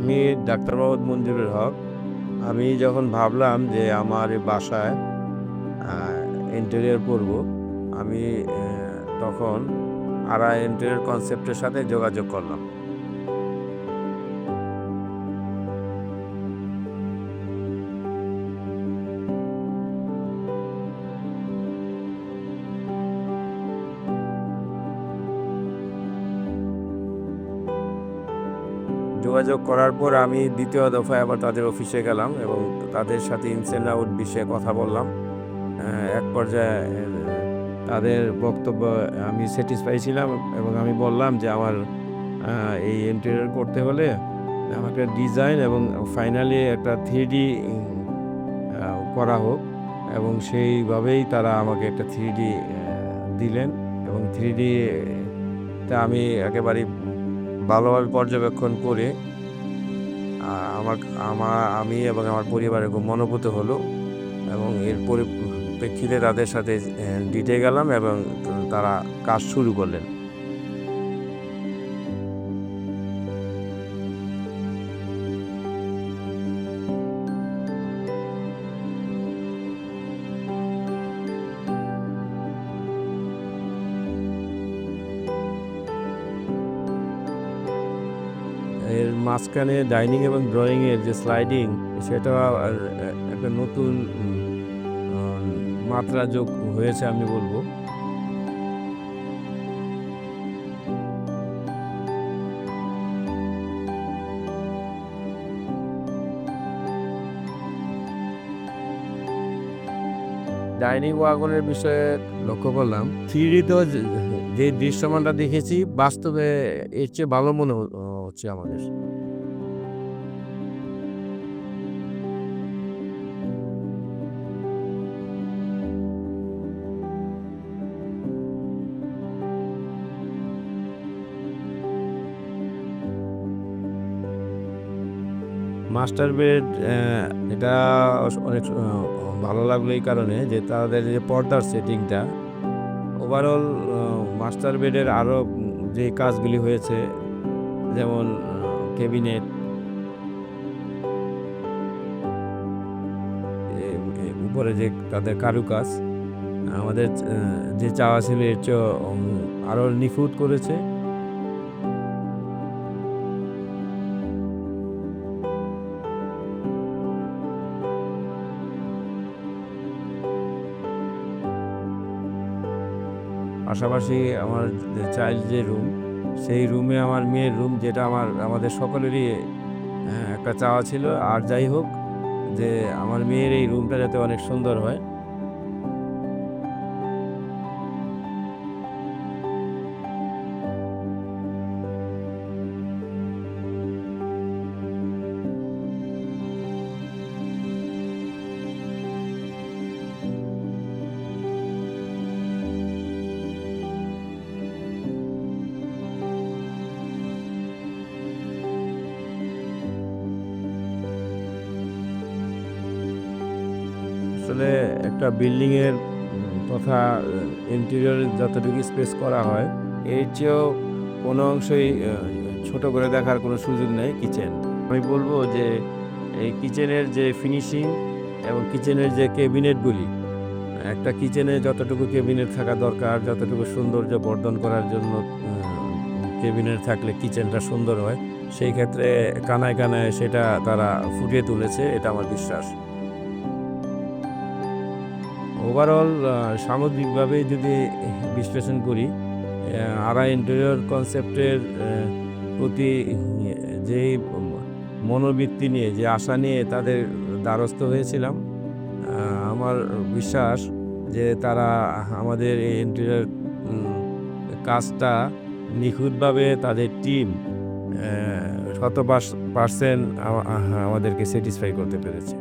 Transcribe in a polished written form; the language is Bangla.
আমি ডাক্তার মোহাম্মদ মঞ্জুরুল হক। আমি যখন ভাবলাম যে আমার এই বাসায় ইন্টেরিয়র করব, আমি তখন আরা ইন্টেরিয়র কনসেপ্টের সাথে যোগাযোগ করলাম। যোগাযোগ করার পর আমি দ্বিতীয় দফায় আবার তাদের অফিসে গেলাম এবং তাদের সাথে ইনস অ্যান্ড আউট বিষয়ে কথা বললাম। এক পর্যায়ে তাদের বক্তব্য আমি স্যাটিসফাই ছিলাম এবং আমি বললাম যে আমার এই ইন্টেরিয়র করতে হলে আমাকে ডিজাইন এবং ফাইনালি একটা 3D করা হোক, এবং সেইভাবেই তারা আমাকে একটা 3D দিলেন এবং 3D টা আমি একেবারেই ভালোভাবে পর্যবেক্ষণ করে আমার আমি এবং আমার পরিবারের খুব মনোভূত হলো এবং এর পরিপ্রেক্ষিতে তাদের সাথে ডিটে গেলাম এবং তারা কাজ শুরু করলেন। এর মাঝখানে ডাইনিং এবং ড্রয়িংয়ের যে স্লাইডিং, সেটা একটা নতুন মাত্রা যোগ হয়েছে আমি বলবো। ডাইনিং ওয়াগনের বিষয়ে লক্ষ্য করলাম, থ্রিডিতে যে দৃশ্যমানটা দেখেছি বাস্তবে এর চেয়ে ভালো মনে হচ্ছে আমাদের। মাস্টার বেড এটা অনেক ভালো লাগলো এই কারণে যে তাদের যে পর্দার সেটিংটা, ওভারঅল মাস্টার বেডের আরও যে কাজগুলি হয়েছে, যেমন ক্যাবিনেট, উপরে যে তাদের কারুকাজ, আমাদের যে চাওয়া ছিল এর চেয়ে আরও নিখুঁত করেছে। পাশাপাশি আমার চাইল্ড যে রুম, সেই রুমে আমার মেয়ের রুম, যেটা আমাদের সকলেরই একটা চাওয়া ছিল। আর যাই হোক, যে আমার মেয়ের এই রুমটা যাতে অনেক সুন্দর হয়। আসলে একটা বিল্ডিংয়ের তথা ইন্টেরিয়রে যতটুকু স্পেস করা হয়, এর চেয়েও কোনো অংশই ছোট করে দেখার কোনো সুযোগ নেই কিচেন। আমি বলবো যে এই কিচেনের যে ফিনিশিং এবং কিচেনের যে ক্যাবিনেটগুলি, একটা কিচেনে যতটুকু ক্যাবিনেট থাকা দরকার, যতটুকু সৌন্দর্য বর্ধন করার জন্য ক্যাবিনেট থাকলে কিচেনটা সুন্দর হয়, সেই ক্ষেত্রে কানায় কানায় সেটা তারা ফুটিয়ে তুলেছে, এটা আমার বিশ্বাস। ওভারঅল সামগ্রিকভাবে যদি বিশ্লেষণ করি, আরা ইন্টেরিয়র কনসেপ্টের প্রতি যেই মনোবৃত্তি নিয়ে, যে আশা নিয়ে তাদের দ্বারস্থ হয়েছিলাম, আমার বিশ্বাস যে তারা আমাদের এই ইন্টেরিয়র কাজটা নিখুঁতভাবে, তাদের টিম 100% আমাদেরকে স্যাটিসফাই করতে পেরেছে।